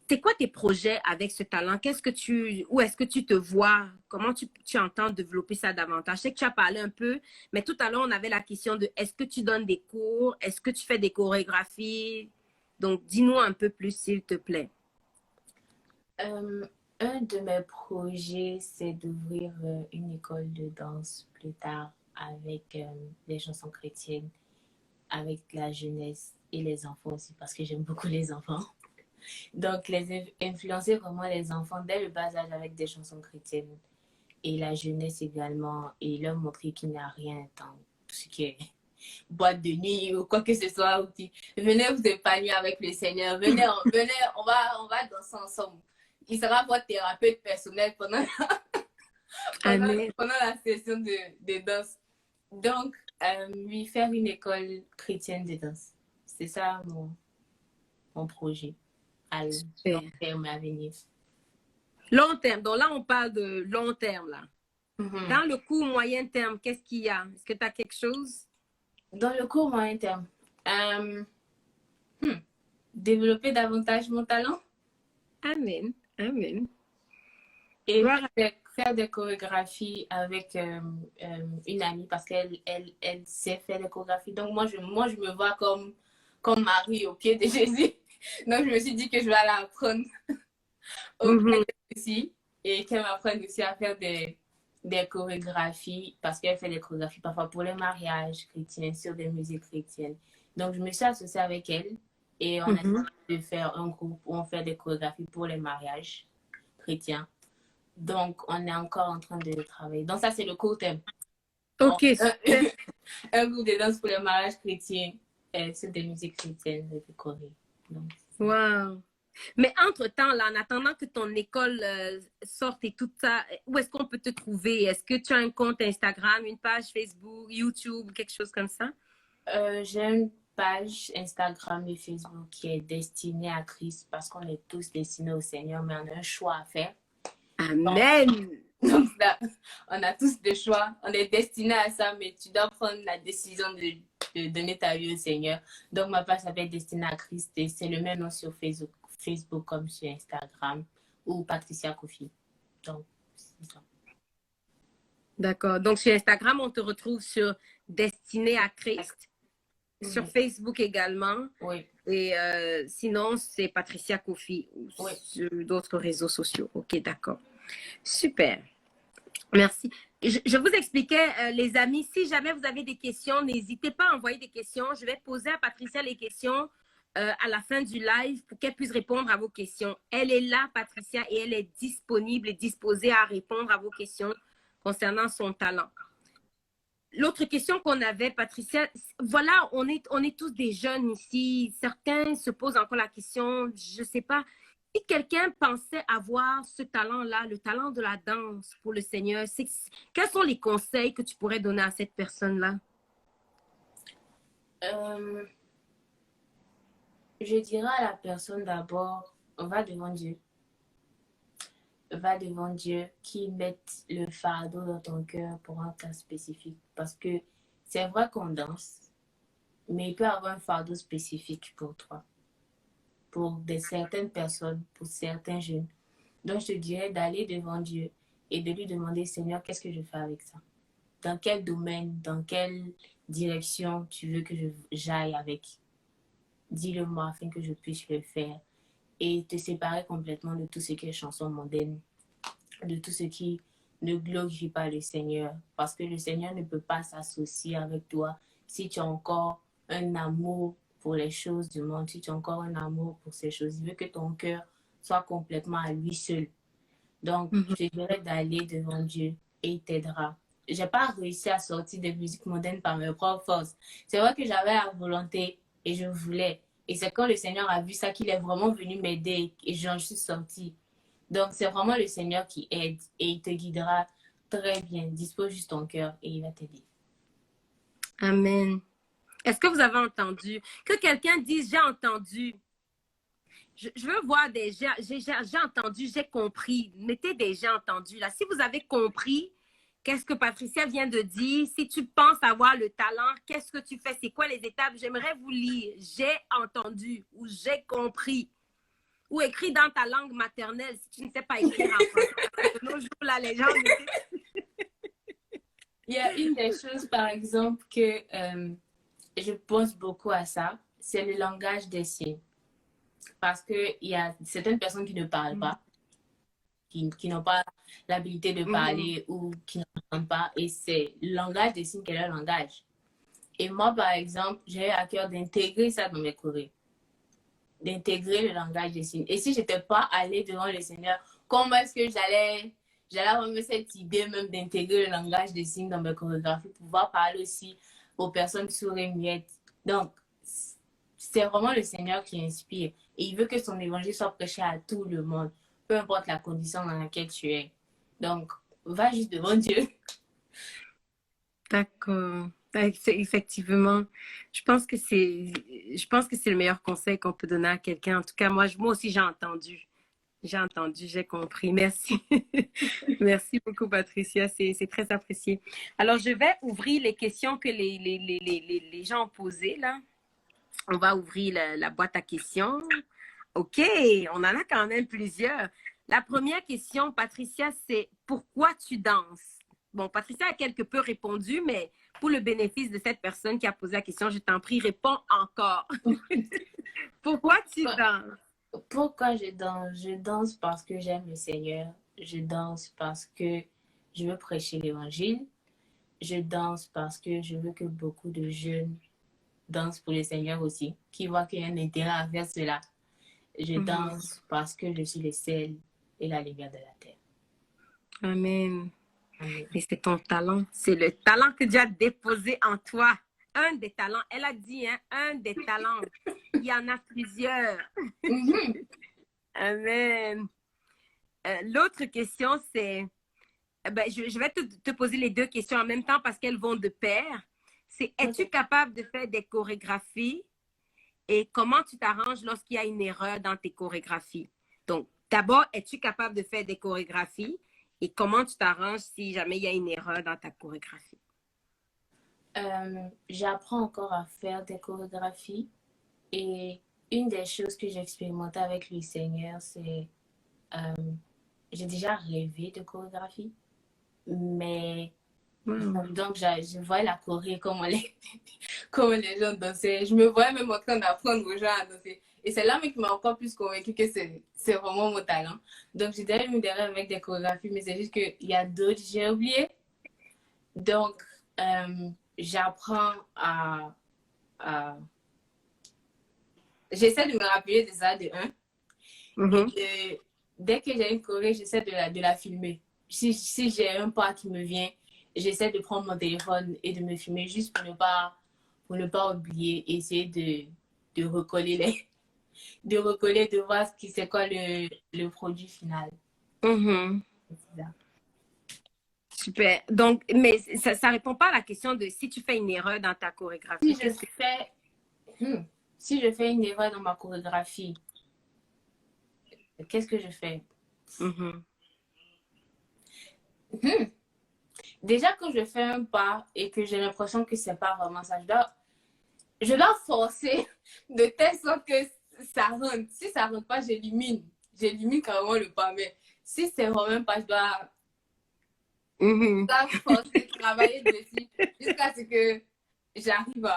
S1: C'est quoi tes projets avec ce talent? Où est-ce que tu te vois? Comment tu entends développer ça davantage? Je sais que tu as parlé un peu, mais tout à l'heure, on avait la question de est-ce que tu donnes des cours? Est-ce que tu fais des chorégraphies? Donc, dis-nous un peu plus, s'il te plaît.
S2: Un de mes projets, c'est d'ouvrir une école de danse plus tard avec les chansons chrétiennes, avec la jeunesse et les enfants aussi, parce que j'aime beaucoup les enfants. Donc, influencer vraiment les enfants dès le bas âge avec des chansons chrétiennes et la jeunesse également, et leur montrer qu'il n'y a rien dans tout ce qui est boîte de nuit ou quoi que ce soit. Venez vous épanouir avec le Seigneur, venez, on va danser ensemble. Il sera votre thérapeute personnel pendant la session de danse. Donc, lui faire une école chrétienne de danse. C'est ça mon projet à long terme à venir.
S1: Long terme. Donc là, on parle de long terme, là.
S2: Mm-hmm.
S1: Dans le court moyen terme, qu'est-ce qu'il y a? Est-ce que tu as quelque chose?
S2: Dans le court moyen terme, développer davantage mon talent.
S1: Amen. Amen.
S2: Et faire des chorégraphies avec une amie parce qu'elle sait faire des chorégraphies. Donc, moi, je me vois comme Marie au pied de Jésus. Donc, je me suis dit que je vais aller apprendre auprès d'elle aussi et qu'elle m'apprenne aussi à faire des chorégraphies parce qu'elle fait des chorégraphies parfois pour les mariages chrétiens, sur des musiques chrétiennes. Donc, je me suis associée avec elle et on a décidé de faire un groupe où on fait des chorégraphies pour les mariages chrétiens. Donc, on est encore en train de travailler. Donc, ça, c'est le court terme.
S1: OK.
S2: Un groupe de danse pour les mariages chrétiens sur des musiques chrétiennes de Corée.
S1: Wow. Mais entre-temps, là, en attendant que ton école sorte et tout ça, où est-ce qu'on peut te trouver? Est-ce que tu as un compte Instagram, une page Facebook, YouTube, quelque chose comme ça?
S2: J'ai une page Instagram et Facebook qui est destinée à Christ parce qu'on est tous destinés au Seigneur, mais on a un choix à faire.
S1: Amen.
S2: Donc là, on a tous des choix. On est destinés à ça, mais tu dois prendre la décision de donner ta vie au Seigneur. Donc, ma page s'appelle Destinée à Christ et c'est le même nom sur Facebook comme sur Instagram ou Patricia Kofi. Donc, c'est ça.
S1: D'accord. Donc, sur Instagram, on te retrouve sur Destinée à Christ, sur Facebook également.
S2: Oui,
S1: Et sinon, c'est Patricia Kofi ou
S2: oui.
S1: sur d'autres réseaux sociaux. OK, d'accord. Super. Merci. Je vous expliquais, les amis, si jamais vous avez des questions, n'hésitez pas à envoyer des questions. Je vais poser à Patricia les questions à la fin du live pour qu'elle puisse répondre à vos questions. Elle est là, Patricia, et elle est disponible et disposée à répondre à vos questions concernant son talent. L'autre question qu'on avait, Patricia, voilà, on est tous des jeunes ici. Certains se posent encore la question, je ne sais pas, si quelqu'un pensait avoir ce talent-là, le talent de la danse pour le Seigneur, quels sont les conseils que tu pourrais donner à cette personne-là?
S2: Euh, je dirais à la personne d'abord, va devant Dieu. Va devant Dieu, qui mette le fardeau dans ton cœur pour un cas spécifique. Parce que c'est vrai qu'on danse, mais il peut y avoir un fardeau spécifique pour toi, pour certaines personnes, pour certains jeunes. Donc, je te dirais d'aller devant Dieu et de lui demander, Seigneur, qu'est-ce que je fais avec ça? Dans quel domaine, dans quelle direction tu veux que j'aille avec? Dis-le-moi afin que je puisse le faire. Et te séparer complètement de tout ce qui est chanson mondaine, de tout ce qui ne glorifie pas le Seigneur. Parce que le Seigneur ne peut pas s'associer avec toi si tu as encore un amour pour les choses du monde, si tu as encore un amour pour ces choses. Il veut que ton cœur soit complètement à lui seul. Donc, je te dirais d'aller devant Dieu et il t'aidera. Je n'ai pas réussi à sortir de musique moderne par mes propres forces. C'est vrai que j'avais la volonté et je voulais. Et c'est quand le Seigneur a vu ça qu'il est vraiment venu m'aider et j'en suis sortie. Donc, c'est vraiment le Seigneur qui aide et il te guidera très bien. Dispose juste ton cœur et il va t'aider.
S1: Amen. Est-ce que vous avez entendu? Que quelqu'un dise, j'ai entendu. Je veux voir des gens, j'ai entendu, j'ai compris. Mettez des j'ai entendu là. Si vous avez compris, qu'est-ce que Patricia vient de dire? Si tu penses avoir le talent, qu'est-ce que tu fais? C'est quoi les étapes? J'aimerais vous lire. J'ai entendu ou j'ai compris. Ou écrit dans ta langue maternelle si tu ne sais pas écrire en français. De nos jours, là, les gens...
S2: Il y a une des choses, par exemple, que je pense beaucoup à ça, c'est le langage des signes. Parce qu'il y a certaines personnes qui ne parlent pas, qui n'ont pas l'habilité de parler ou qui n'entendent pas. Et c'est le langage des signes qui est leur langage. Et moi, par exemple, j'ai eu à cœur d'intégrer ça dans mes courriers. D'intégrer le langage des signes. Et si je n'étais pas allée devant le Seigneur, comment est-ce que j'allais avoir cette idée même d'intégrer le langage des signes dans mes chorégraphies, pouvoir parler aussi aux personnes sourdes et muettes. Donc, c'est vraiment le Seigneur qui inspire. Et il veut que son évangile soit prêché à tout le monde, peu importe la condition dans laquelle tu es. Donc, va juste devant Dieu.
S1: D'accord. Effectivement, je pense que c'est le meilleur conseil qu'on peut donner à quelqu'un. En tout cas, moi aussi, j'ai entendu. J'ai entendu, j'ai compris. Merci. Merci beaucoup, Patricia. C'est très apprécié. Alors, je vais ouvrir les questions que les gens ont posées, là. On va ouvrir la boîte à questions. OK, on en a quand même plusieurs. La première question, Patricia, c'est pourquoi tu danses? Bon, Patricia a quelque peu répondu, mais pour le bénéfice de cette personne qui a posé la question, je t'en prie, réponds encore. Pourquoi tu danses?
S2: Pourquoi je danse? Je danse parce que j'aime le Seigneur. Je danse parce que je veux prêcher l'évangile. Je danse parce que je veux que beaucoup de jeunes dansent pour le Seigneur aussi, qui voient qu'il y a un intérêt à faire cela. Je danse parce que je suis le sel et la lumière de la terre.
S1: Amen.
S2: Amen.
S1: Et c'est ton talent. C'est le talent que Dieu a déposé en toi. Un des talents. Elle a dit, hein, un des talents. Il y en a plusieurs. Amen. L'autre question, c'est... je vais te poser les deux questions en même temps parce qu'elles vont de pair. C'est, es-tu capable de faire des chorégraphies et comment tu t'arranges lorsqu'il y a une erreur dans tes chorégraphies? Donc, d'abord, es-tu capable de faire des chorégraphies et comment tu t'arranges si jamais il y a une erreur dans ta chorégraphie?
S2: J'apprends encore à faire des chorégraphies et une des choses que j'ai expérimentées avec le Seigneur, c'est j'ai déjà rêvé de chorégraphie, mais
S1: Wow.
S2: Donc, je voyais la Corée, comment les gens dansaient. Je me voyais même en train d'apprendre aux gens à danser. Et c'est là même qui m'a encore plus convaincue que c'est vraiment mon talent. Donc, j'ai déjà eu des rêves avec des chorégraphies, mais c'est juste qu'il y a d'autres, j'ai oublié. Donc, j'apprends à... J'essaie de me rappeler de ça, de un.
S1: Mhm.
S2: Et dès que j'ai une choré, j'essaie de la filmer. Si j'ai un pas qui me vient, j'essaie de prendre mon téléphone et de me filmer juste pour ne pas oublier, essayer de recoller de recoller, de voir c'est quoi le produit final.
S1: Mhm.
S2: C'est ça.
S1: Super. Donc, mais ça ne répond pas à la question de si tu fais une erreur dans ta
S2: Si
S1: chorégraphie,
S2: je
S1: qu'est-ce que...
S2: fais, si je fais une erreur dans ma chorégraphie, qu'est-ce que je fais?
S1: Mhm.
S2: Déjà, quand je fais un pas et que j'ai l'impression que c'est pas vraiment ça, je dois forcer de telle sorte que ça rentre. Si ça rentre pas, j'élimine. J'élimine carrément le pas. Mais si c'est vraiment pas,
S1: Mhm.
S2: dois forcer, travailler dessus jusqu'à ce que j'arrive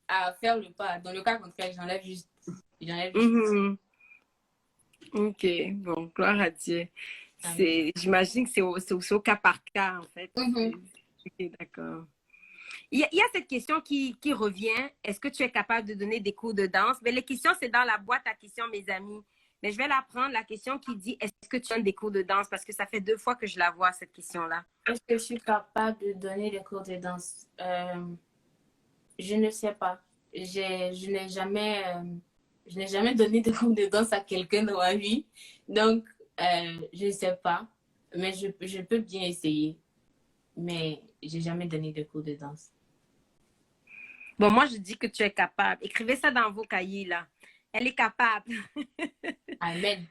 S2: à faire le pas. Dans le cas contraire, j'enlève juste.
S1: Mhm. Ok, bon, gloire à Dieu. J'imagine que c'est aussi au cas par cas, en fait. Ok, d'accord. Il y a cette question qui revient. Est-ce que tu es capable de donner des cours de danse? Mais les questions, c'est dans la boîte à questions, mes amis. Mais je vais la prendre, la question qui dit, est-ce que tu donnes des cours de danse? Parce que ça fait 2 fois que je la vois, cette question-là.
S2: Est-ce que je suis capable de donner des cours de danse? Je ne sais pas. Je n'ai jamais donné de cours de danse à quelqu'un dans ma vie. Donc, je ne sais pas. Mais je peux bien essayer. Mais j'ai jamais donné de cours de danse.
S1: Bon, moi, je dis que tu es capable. Écrivez ça dans vos cahiers, là. Elle est capable.
S2: Amen.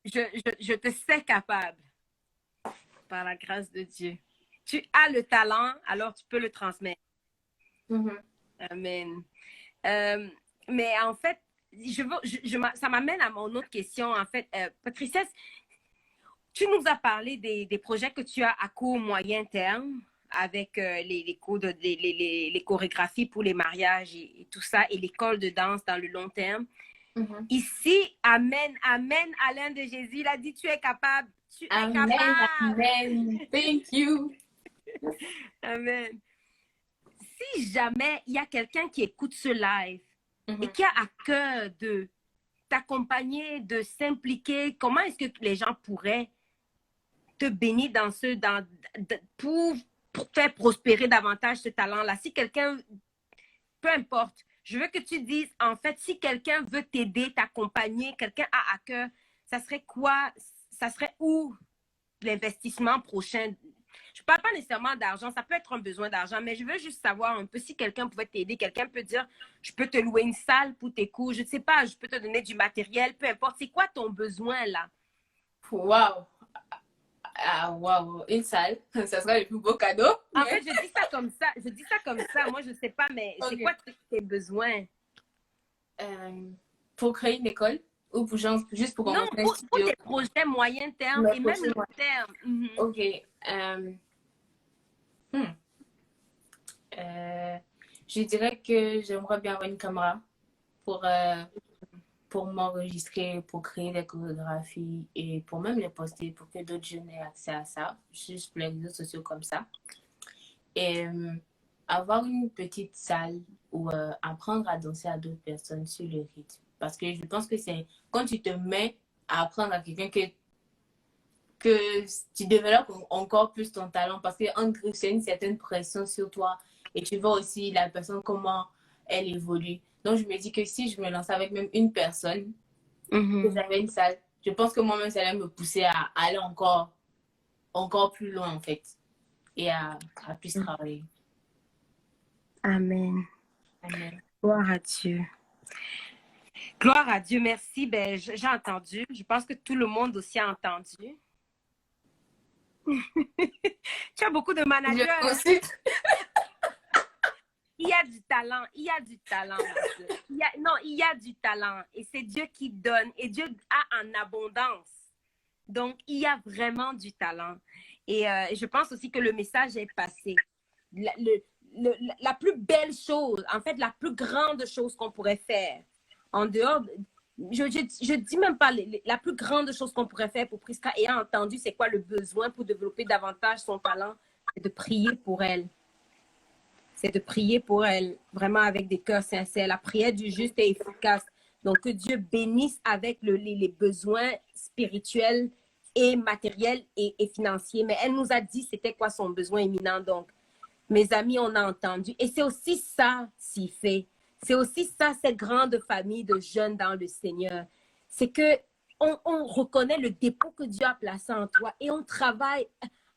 S1: Je te sais capable. Par la grâce de Dieu. Tu as le talent, alors tu peux le transmettre. Amen. Mais en fait, ça m'amène à mon autre question. En fait, Patricia, tu nous as parlé des projets que tu as à court, moyen terme avec les chorégraphies pour les mariages et tout ça, et l'école de danse dans le long terme. Ici, Amen, Amen, Alain de Jésus, il a dit, tu es capable. Tu es
S2: Amen,
S1: capable.
S2: amen. Thank you.
S1: Amen. Si jamais il y a quelqu'un qui écoute ce live et qui a à cœur de t'accompagner, de s'impliquer, comment est-ce que les gens pourraient te bénir pour faire prospérer davantage ce talent-là? Si quelqu'un, peu importe, je veux que tu dises, en fait, si quelqu'un veut t'aider, t'accompagner, quelqu'un a à cœur, ça serait quoi? Ça serait où l'investissement prochain? Je ne parle pas nécessairement d'argent, ça peut être un besoin d'argent, mais je veux juste savoir un peu si quelqu'un pouvait t'aider. Quelqu'un peut dire, je peux te louer une salle pour tes cours, je ne sais pas, je peux te donner du matériel, peu importe. C'est quoi ton besoin là?
S2: Wow. Ah, wow. Une salle, ça sera le plus beau cadeau.
S1: En fait, je dis ça comme ça. Moi, je ne sais pas, mais c'est quoi tes besoins?
S2: Pour créer une école ou pour juste pour
S1: Non,
S2: commencer un
S1: pour
S2: studio?
S1: tes projets moyen terme et même long terme.
S2: Ok. Je dirais que j'aimerais bien avoir une caméra pour, pour m'enregistrer, pour créer des chorégraphies et pour même les poster pour que d'autres jeunes aient accès à ça, juste pour les réseaux sociaux comme ça. Et avoir une petite salle où apprendre à danser à d'autres personnes sur le rythme. Parce que je pense que c'est quand tu te mets à apprendre à quelqu'un que tu développes encore plus ton talent parce que c'est une certaine pression sur toi et tu vois aussi la personne comment elle évolue. Donc je me dis que si je me lance avec même une personne, que j'avais une salle, je pense que moi-même ça allait me pousser à aller encore plus loin en fait et à plus travailler.
S1: Amen.
S2: Amen.
S1: Gloire à Dieu. Gloire à Dieu, merci. Ben, j'ai entendu. Je pense que tout le monde aussi a entendu. Tu as beaucoup de managers. Il y a du talent, il y a du talent. Il y a du talent. Et c'est Dieu qui donne. Et Dieu a en abondance. Donc, il y a vraiment du talent. Et je pense aussi que le message est passé. La plus belle chose, en fait, la plus grande chose qu'on pourrait faire, en dehors, je dis même pas la plus grande chose qu'on pourrait faire pour Prisca, ayant entendu c'est quoi le besoin pour développer davantage son talent, c'est de prier pour elle. C'est de prier pour elle, vraiment avec des cœurs sincères. La prière du juste est efficace. Donc, que Dieu bénisse avec les besoins spirituels et matériels et financiers. Mais elle nous a dit c'était quoi son besoin éminent. Donc, mes amis, on a entendu. Et c'est aussi ça, s'y fait. C'est aussi ça, cette grande famille de jeunes dans le Seigneur. C'est que on reconnaît le dépôt que Dieu a placé en toi et on travaille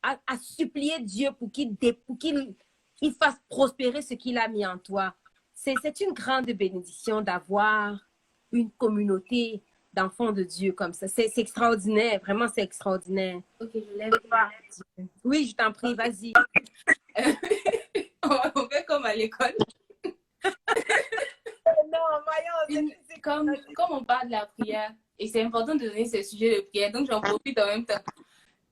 S1: à supplier Dieu pour qu'il fasse prospérer ce qu'il a mis en toi. C'est une grande bénédiction d'avoir une communauté d'enfants de Dieu comme ça. C'est extraordinaire, vraiment c'est extraordinaire.
S2: Ok, je lève.
S1: Oui, je t'en prie, vas-y.
S2: On fait comme à l'école.
S1: Non, voyons,
S2: Comme on parle de la prière, et c'est important de donner ce sujet de prière, donc j'en profite en même temps.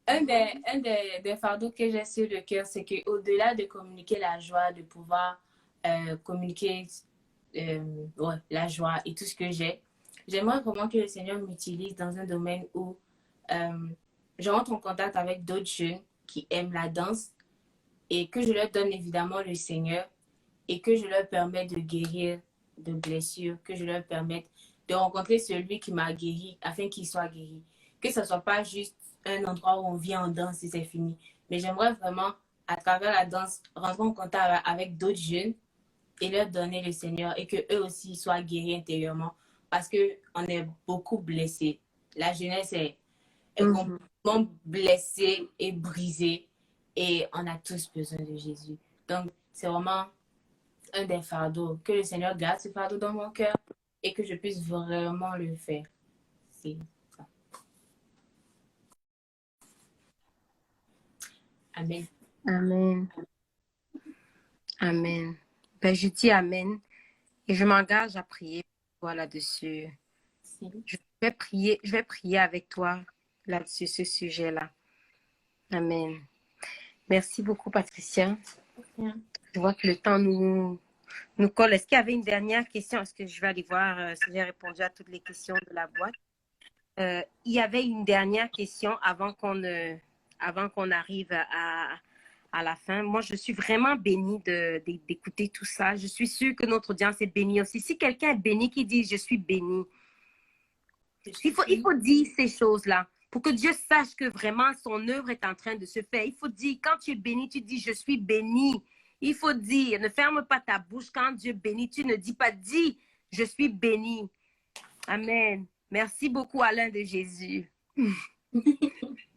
S2: Un des fardeaux que j'ai sur le cœur, c'est qu'au-delà de communiquer la joie, de pouvoir communiquer la joie et tout ce que j'ai, j'aimerais vraiment que le Seigneur m'utilise dans un domaine où je rentre en contact avec d'autres jeunes qui aiment la danse et que je leur donne évidemment le Seigneur et que je leur permette de guérir de blessures, que je leur permette de rencontrer celui qui m'a guéri afin qu'il soit guéri. Que ce ne soit pas juste un endroit où on vient en danse et c'est fini. Mais j'aimerais vraiment, à travers la danse, rentrer en contact avec d'autres jeunes et leur donner le Seigneur et qu'eux aussi soient guéris intérieurement parce qu'on est beaucoup blessés. La jeunesse est complètement blessée et brisée et on a tous besoin de Jésus. Donc, c'est vraiment un des fardeaux. Que le Seigneur garde ce fardeau dans mon cœur et que je puisse vraiment le faire. C'est ça. Amen.
S1: Amen. Amen. Ben, je dis Amen et je m'engage à prier pour toi là-dessus. Je vais prier avec toi là-dessus, ce sujet-là. Amen. Merci beaucoup, Patricia. Je vois que le temps nous colle. Est-ce qu'il y avait une dernière question? Est-ce que je vais aller voir si j'ai répondu à toutes les questions de la boîte? Il y avait une dernière question avant qu'on arrive à la fin. Moi, je suis vraiment bénie d'écouter tout ça. Je suis sûre que notre audience est bénie aussi. Si quelqu'un est béni, qui dit « je suis béni », il faut dire ces choses-là pour que Dieu sache que vraiment son œuvre est en train de se faire. Il faut dire, quand tu es béni, tu dis « je suis béni ». Il faut dire, ne ferme pas ta bouche quand Dieu bénit. Tu ne dis pas « dis, je suis béni ». Amen. Merci beaucoup, Alain de Jésus.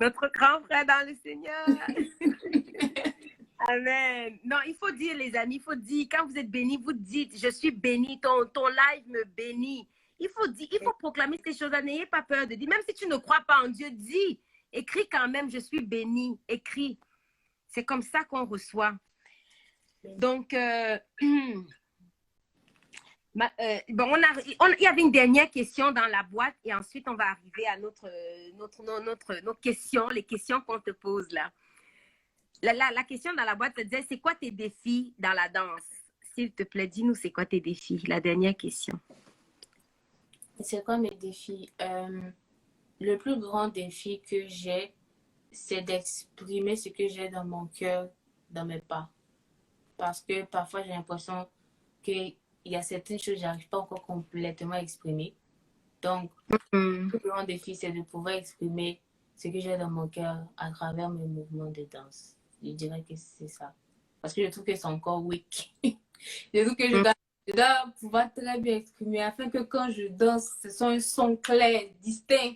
S1: Notre grand frère dans le Seigneur. Amen. Non, il faut dire, les amis, il faut dire, quand vous êtes bénis, vous dites, je suis béni, ton live me bénit. Il faut dire, il faut proclamer ces choses-là. N'ayez pas peur de dire, même si tu ne crois pas en Dieu, dis, écris quand même, je suis béni, écris. C'est comme ça qu'on reçoit. Donc, bon, il y avait une dernière question dans la boîte et ensuite on va arriver à notre question, les questions qu'on te pose là. La question dans la boîte te disait, c'est quoi tes défis dans la danse? S'il te plaît, dis-nous c'est quoi tes défis, la dernière question.
S2: C'est quoi mes défis? Le plus grand défi que j'ai, c'est d'exprimer ce que j'ai dans mon cœur, dans mes pas. Parce que parfois j'ai l'impression qu'il y a certaines choses que je n'arrive pas encore complètement à exprimer. Donc, le plus grand défi, c'est de pouvoir exprimer ce que j'ai dans mon cœur à travers mes mouvements de danse. Je dirais que c'est ça. Parce que je trouve que c'est encore weak. Je trouve que je dois pouvoir très bien exprimer afin que quand je danse, ce soit un son clair, distinct,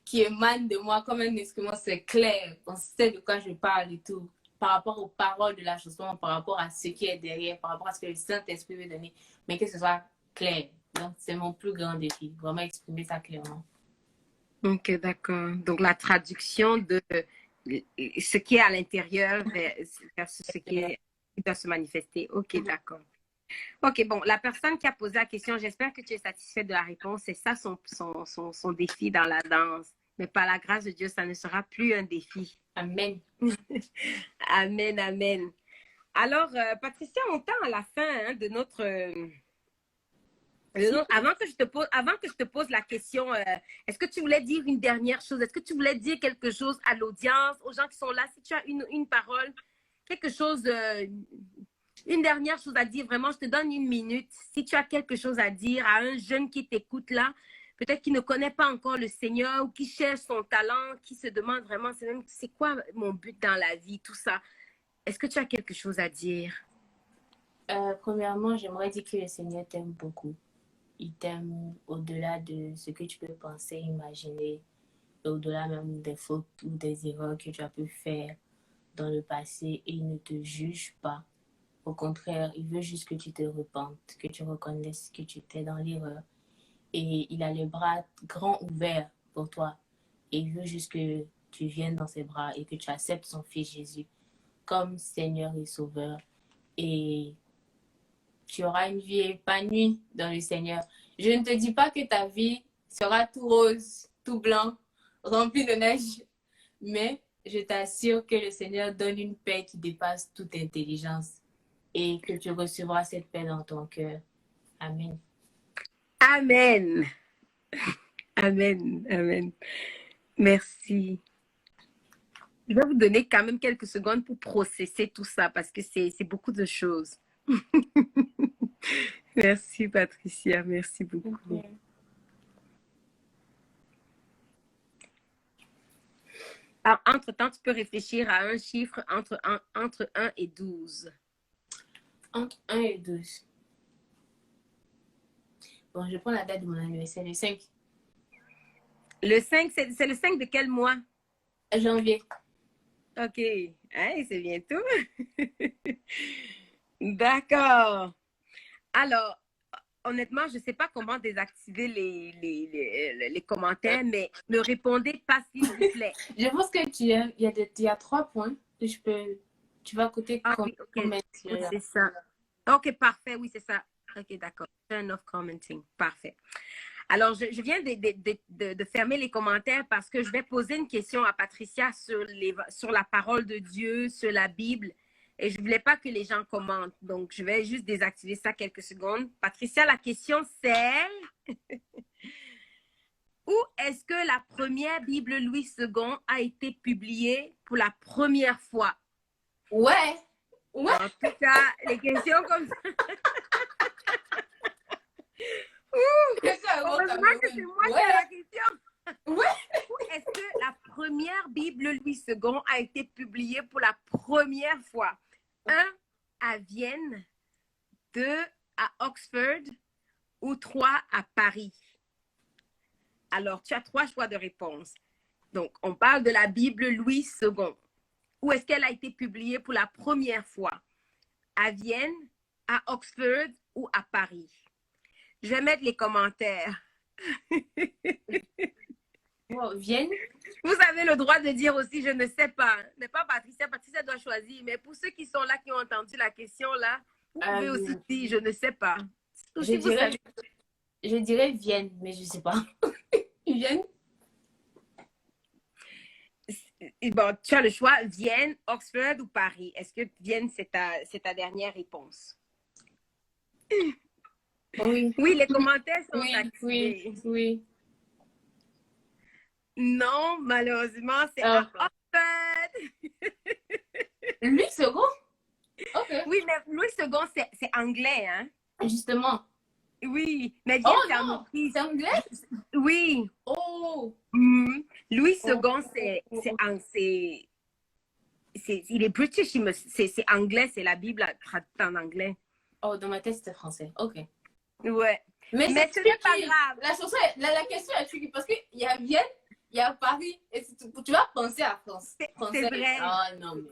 S2: qui émane de moi comme un instrument, c'est clair. On sait de quoi je parle et tout. Par rapport aux paroles de la chanson, par rapport à ce qui est derrière, par rapport à ce que le Saint-Esprit veut donner, mais que ce soit clair. Donc, c'est mon plus grand défi, vraiment exprimer ça clairement.
S1: Ok, d'accord. Donc, la traduction de ce qui est à l'intérieur versus ce qui doit se manifester. Ok, d'accord. Ok, bon, la personne qui a posé la question, j'espère que tu es satisfaite de la réponse. C'est ça son défi dans la danse. Mais par la grâce de Dieu, ça ne sera plus un défi.
S2: Amen.
S1: Amen, amen. Alors, Patricia, on tend à la fin hein, de notre... avant que je te pose la question, est-ce que tu voulais dire une dernière chose? Est-ce que tu voulais dire quelque chose à l'audience, aux gens qui sont là? Si tu as une parole, quelque chose, une dernière chose à dire, vraiment, je te donne 1 minute. Si tu as quelque chose à dire à un jeune qui t'écoute là, peut-être qui ne connaît pas encore le Seigneur ou qui cherche son talent, qui se demande vraiment, c'est quoi mon but dans la vie, tout ça. Est-ce que tu as quelque chose à dire?
S2: Premièrement, j'aimerais dire que le Seigneur t'aime beaucoup. Il t'aime au-delà de ce que tu peux penser, imaginer, au-delà même des fautes ou des erreurs que tu as pu faire dans le passé, et il ne te juge pas. Au contraire, il veut juste que tu te repentes, que tu reconnaisses que tu étais dans l'erreur. Et il a les bras grands ouverts pour toi. Et il veut juste que tu viennes dans ses bras et que tu acceptes son Fils Jésus comme Seigneur et Sauveur. Et tu auras une vie épanouie dans le Seigneur. Je ne te dis pas que ta vie sera tout rose, tout blanc, rempli de neige, mais je t'assure que le Seigneur donne une paix qui dépasse toute intelligence et que tu recevras cette paix dans ton cœur. Amen.
S1: Amen. Amen. Amen. Merci. Je vais vous donner quand même quelques secondes pour processer tout ça parce que c'est beaucoup de choses. Merci, Patricia. Merci beaucoup.
S2: Okay.
S1: Alors, entre-temps, tu peux réfléchir à un chiffre entre 1 et 12.
S2: Entre 1 et 12. Bon, je prends la date de mon anniversaire, le 5.
S1: Le 5, c'est le 5 de quel mois?
S2: Janvier.
S1: OK. Hey, c'est bientôt. D'accord. Alors, honnêtement, je ne sais pas comment désactiver les commentaires, mais ne répondez pas, s'il vous plaît.
S2: Je pense que il y a 3 points que tu vas côté
S1: oui, OK. C'est ça. OK, parfait. Oui, c'est ça. OK, d'accord. Turn off commenting. Parfait. Alors, je viens de fermer les commentaires parce que je vais poser une question à Patricia sur la parole de Dieu, sur la Bible. Et je ne voulais pas que les gens commentent. Donc, je vais juste désactiver ça quelques secondes. Patricia, la question c'est... Où est-ce que la première Bible Louis II a été publiée pour la première fois?
S2: Ouais. Ouais.
S1: En tout cas, les questions comme ça... Heureusement que c'est moi qui ai la question.
S2: Ouais.
S1: Où est-ce que la première Bible Louis II a été publiée pour la première fois? 1 à Vienne, 2 à Oxford ou 3 à Paris? Alors, tu as 3 choix de réponse. Donc, on parle de la Bible Louis II. Où est-ce qu'elle a été publiée pour la première fois? À Vienne, à Oxford ou à Paris? Je vais mettre les commentaires.
S2: Wow, Vienne.
S1: Vous avez le droit de dire aussi, je ne sais pas. Mais pas Patricia. Patricia doit choisir. Mais pour ceux qui sont là, qui ont entendu la question là, vous pouvez aussi dire, je ne sais pas.
S2: Je dirais Vienne, mais je ne sais pas. Vienne?
S1: Bon, tu as le choix, Vienne, Oxford ou Paris. Est-ce que Vienne, c'est ta dernière réponse?
S2: Oui.
S1: Oui, les commentaires sont activés.
S2: Oui.
S1: Non, malheureusement, c'est à Oxford.
S2: Louis II? OK.
S1: Oui, mais Louis II, c'est anglais, hein?
S2: Justement.
S1: Oui, mais Vienne,
S2: c'est anglais?
S1: Oui.
S2: Oh!
S1: Louis II, il est british, c'est anglais, c'est la Bible traduite en anglais.
S2: Oh, dans ma tête, c'était français. OK.
S1: Ouais.
S2: Mais
S1: ce n'est pas grave.
S2: La question est tricky parce qu'il y a Vienne, il y a Paris, et tu vas penser à France.
S1: C'est vrai.
S2: Oh, non,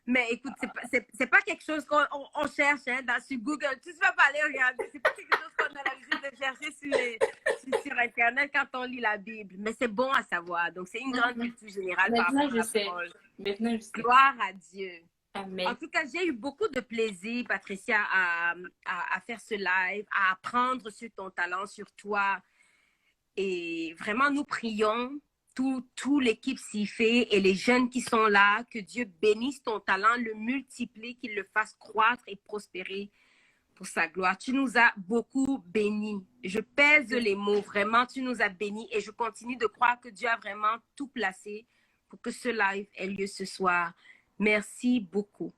S1: mais écoute, c'est pas quelque chose qu'on cherche hein, sur Google. Tu ne vas pas aller regarder. C'est pas quelque chose qu'on a l'habitude de chercher sur Internet quand on lit la Bible. Mais c'est bon à savoir. Donc, c'est une grande culture générale.
S2: Maintenant, je sais. Maintenant, je sais.
S1: Gloire à Dieu.
S2: Amen.
S1: En tout cas, j'ai eu beaucoup de plaisir, Patricia, à faire ce live, à apprendre sur ton talent, sur toi. Et vraiment, nous prions tout l'équipe SIFE et les jeunes qui sont là. Que Dieu bénisse ton talent, le multiplie, qu'il le fasse croître et prospérer pour sa gloire. Tu nous as beaucoup bénis. Je pèse les mots, vraiment, tu nous as bénis et je continue de croire que Dieu a vraiment tout placé pour que ce live ait lieu ce soir. Merci beaucoup.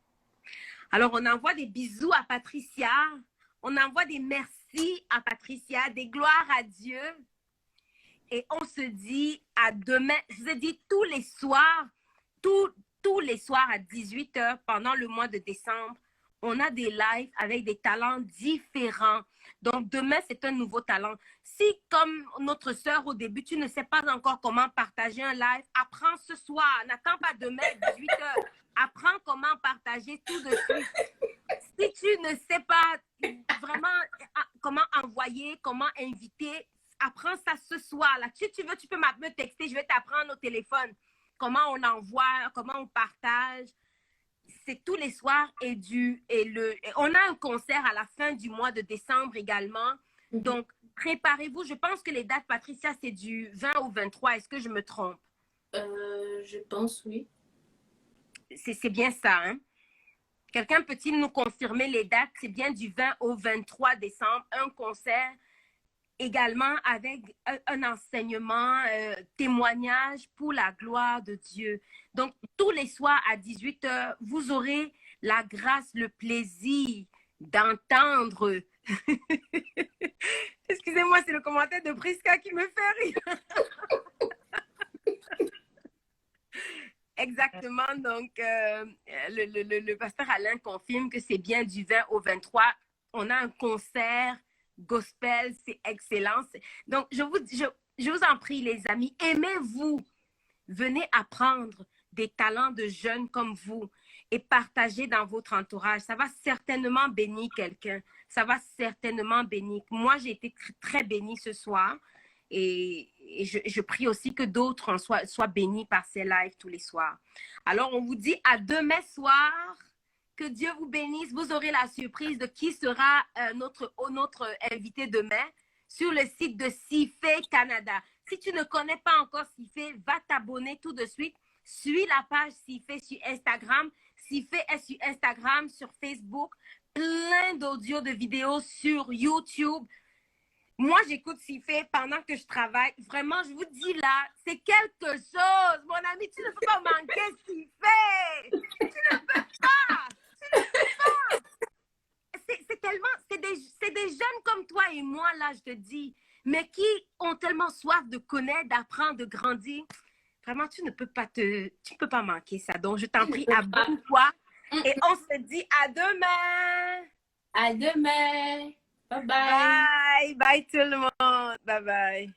S1: Alors, on envoie des bisous à Patricia. On envoie des merci à Patricia, des gloires à Dieu. Et on se dit à demain. Je vous ai dit tous les soirs, tous les soirs à 18h pendant le mois de décembre, on a des lives avec des talents différents. Donc, demain, c'est un nouveau talent. Si, comme notre sœur au début, tu ne sais pas encore comment partager un live, apprends ce soir. N'attends pas demain à 18h. Apprends comment partager tout de suite. Si tu ne sais pas vraiment comment envoyer, comment inviter, apprends ça ce soir. Là. Si tu veux, tu peux me texter. Je vais t'apprendre au téléphone comment on envoie, comment on partage. C'est tous les soirs et on a un concert à la fin du mois de décembre également. Donc, préparez-vous. Je pense que les dates, Patricia, c'est du 20 au 23. Est-ce que je me trompe?
S2: Je pense, oui.
S1: C'est bien ça, hein? Quelqu'un peut-il nous confirmer les dates? C'est bien du 20 au 23 décembre. Un concert également avec un enseignement, témoignage pour la gloire de Dieu. Donc, tous les soirs à 18h, vous aurez la grâce, le plaisir d'entendre. Excusez-moi, c'est le commentaire de Prisca qui me fait rire. Exactement. Donc, le pasteur Alain confirme que c'est bien du 20 au 23. On a un concert gospel, c'est excellent. Donc, je vous en prie, les amis, aimez-vous. Venez apprendre des talents de jeunes comme vous et partagez dans votre entourage. Ça va certainement bénir quelqu'un. Ça va certainement bénir. Moi, j'ai été très bénie ce soir et je prie aussi que d'autres soient bénis par ces lives tous les soirs. Alors, on vous dit à demain soir. Que Dieu vous bénisse. Vous aurez la surprise de qui sera notre invité demain sur le site de SIFE Canada. Si tu ne connais pas encore SIFE, va t'abonner tout de suite. Suis la page SIFE sur Instagram. SIFE est sur Instagram, sur Facebook. Plein d'audios, de vidéos sur YouTube. Moi, j'écoute SIFE pendant que je travaille. Vraiment, je vous dis là, c'est quelque chose. Mon ami, tu ne peux pas manquer SIFE. Tu ne peux pas. C'est tellement, c'est des jeunes comme toi et moi, là, je te dis, mais qui ont tellement soif de connaître, d'apprendre, de grandir. Vraiment, tu ne peux pas manquer ça. Donc, je t'en prie, abonne-toi et on se dit à demain.
S2: À demain. Bye bye.
S1: Bye. Bye tout le monde. Bye bye.